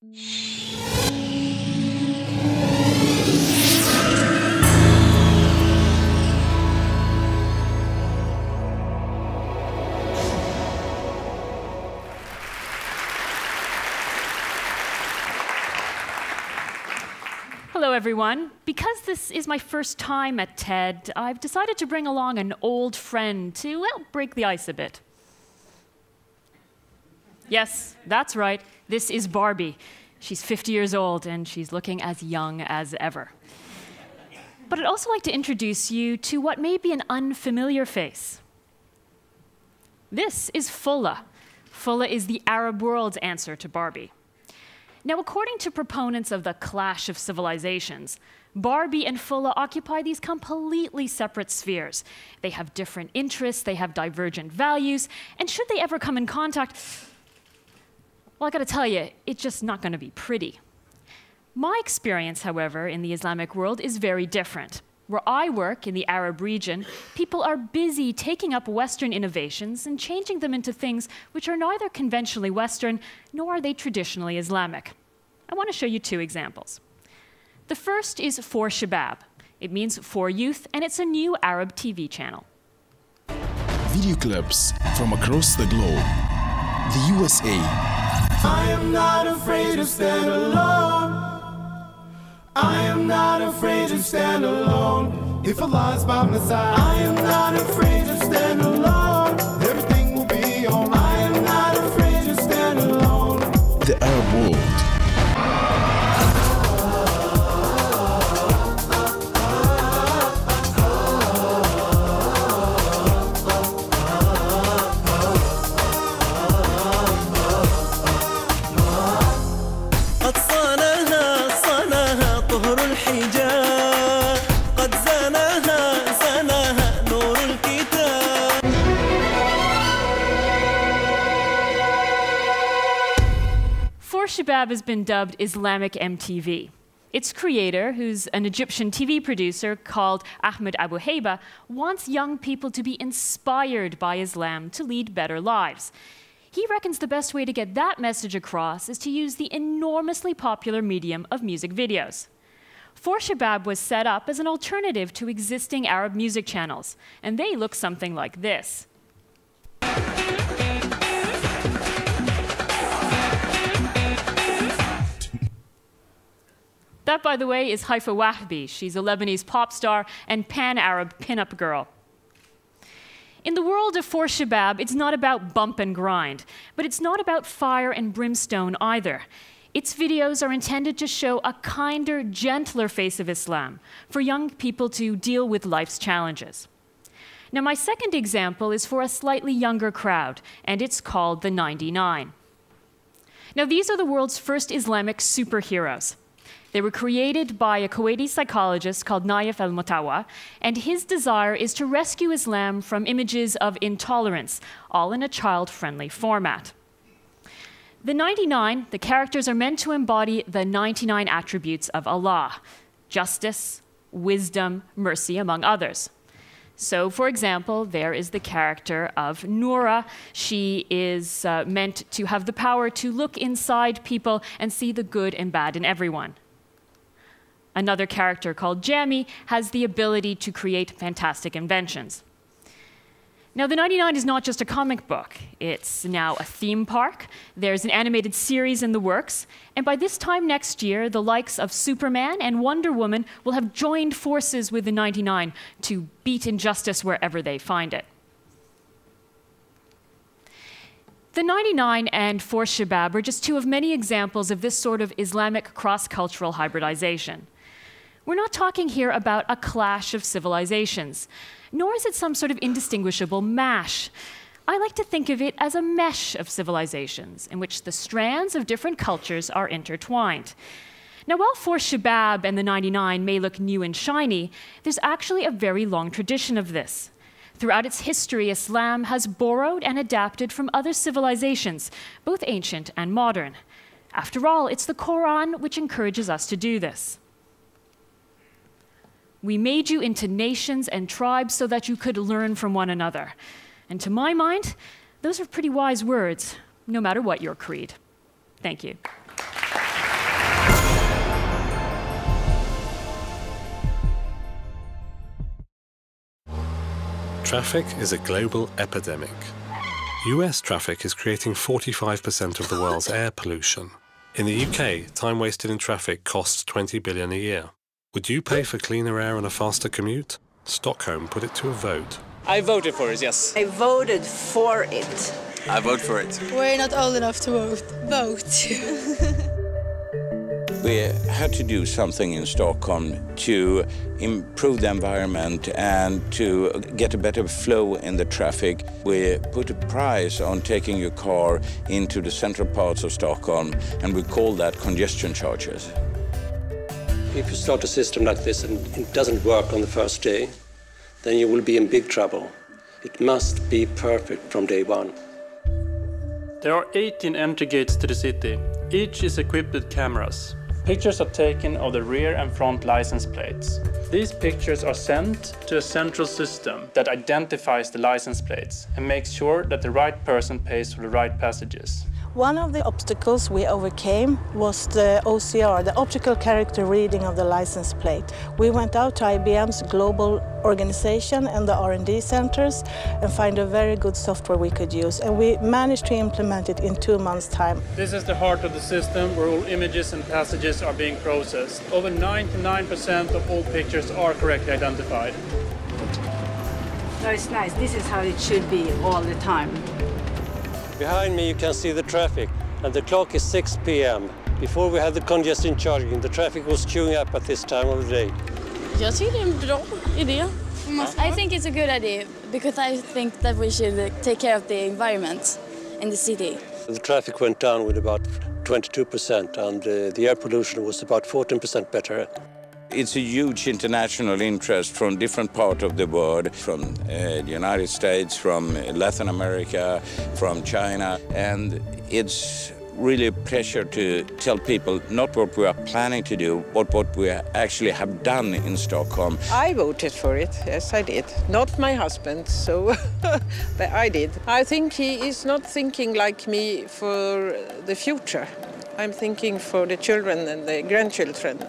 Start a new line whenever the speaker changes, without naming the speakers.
Hello, everyone. Because this is my first time at TED, I've decided to bring along an old friend to, well, break the ice a bit. Yes, that's right. This is Barbie. She's 50 years old, and she's looking as young as ever. But I'd also like to introduce you to what may be an unfamiliar face. This is Fulla. Fulla is the Arab world's answer to Barbie. Now, according to proponents of the clash of civilizations, Barbie and Fulla occupy these completely separate spheres. They have different interests, they have divergent values, and should they ever come in contact, well, I gotta tell you, it's just not gonna be pretty. My experience, however, in the Islamic world is very different. Where I work in the Arab region, people are busy taking up Western innovations and changing them into things which are neither conventionally Western, nor are they traditionally Islamic. I want to show you two examples. The first is For Shabab. It means for youth, and it's a new Arab TV channel.
Video clips from across the globe. The USA.
I am not afraid to stand alone. I am not afraid to stand alone. If Allah's by my side, I am not afraid to stand alone. Everything will be alright. I am not afraid to stand alone.
The Arab world.
For Shabab has been dubbed Islamic MTV. Its creator, who's an Egyptian TV producer called Ahmed Abu Heiba, wants young people to be inspired by Islam to lead better lives. He reckons the best way to get that message across is to use the enormously popular medium of music videos. For Shabab was set up as an alternative to existing Arab music channels, and they look something like this. That, by the way, is Haifa Wahbi. She's a Lebanese pop star and pan-Arab pin-up girl. In the world of For Shabab, it's not about bump and grind, but it's not about fire and brimstone either. Its videos are intended to show a kinder, gentler face of Islam for young people to deal with life's challenges. Now, my second example is for a slightly younger crowd, and it's called the 99. Now, these are the world's first Islamic superheroes. They were created by a Kuwaiti psychologist called Nayef al-Mutawa, and his desire is to rescue Islam from images of intolerance, all in a child-friendly format. The 99, the characters are meant to embody the 99 attributes of Allah: justice, wisdom, mercy, among others. So, for example, there is the character of Noura. She is meant to have the power to look inside people and see the good and bad in everyone. Another character called Jamie has the ability to create fantastic inventions. Now, the 99 is not just a comic book. It's now a theme park. There's an animated series in the works. And by this time next year, the likes of Superman and Wonder Woman will have joined forces with the 99 to beat injustice wherever they find it. The 99 and For Shabab are just two of many examples of this sort of Islamic cross-cultural hybridization. We're not talking here about a clash of civilizations, nor is it some sort of indistinguishable mash. I like to think of it as a mesh of civilizations in which the strands of different cultures are intertwined. Now, while For Shabab and the 99 may look new and shiny, there's actually a very long tradition of this. Throughout its history, Islam has borrowed and adapted from other civilizations, both ancient and modern. After all, it's the Quran which encourages us to do this. We made you into nations and tribes so that you could learn from one another. And to my mind, those are pretty wise words, no matter what your creed. Thank you.
Traffic is a global epidemic. US traffic is creating 45% of the world's air pollution. In the UK, time wasted in traffic costs $20 billion a year. Would you pay for cleaner air and a faster commute? Stockholm put it to a vote.
I voted for it, yes.
I voted for it.
I vote for it.
We're not old enough to vote.
We had to do something in Stockholm to improve the environment and to get a better flow in the traffic. We put a price on taking your car into the central parts of Stockholm, and we call that congestion charges.
If you start a system like this and it doesn't work on the first day, then you will be in big trouble. It must be perfect from day one.
There are 18 entry gates to the city. Each is equipped with cameras. Pictures are taken of the rear and front license plates. These pictures are sent to a central system that identifies the license plates and makes sure that the right person pays for the right passages.
One of the obstacles we overcame was the OCR, the optical character reading of the license plate. We went out to IBM's global organization and the R&D centers and find a very good software we could use, and we managed to implement it in 2 months' time.
This is the heart of the system where all images and passages are being processed. Over 99% of all pictures are correctly identified.
No, it's nice. This is how it should be all the time.
Behind me you can see the traffic, and the clock is 6 p.m. Before we had the congestion charging, the traffic was queuing up at this time of the day.
Jag tycker det är en bra idé.
I think it's a good idea because I think that we should take care of the environment in the city.
The traffic went down with about 22%, and the air pollution was about 14% better.
It's a huge international interest from different parts of the world, from the United States, from Latin America, from China, and it's really a pleasure to tell people not what we are planning to do, but what we actually have done in Stockholm.
I voted for it, yes I did. Not my husband, so but I did. I think he is not thinking like me for the future. I'm thinking for the children and the grandchildren.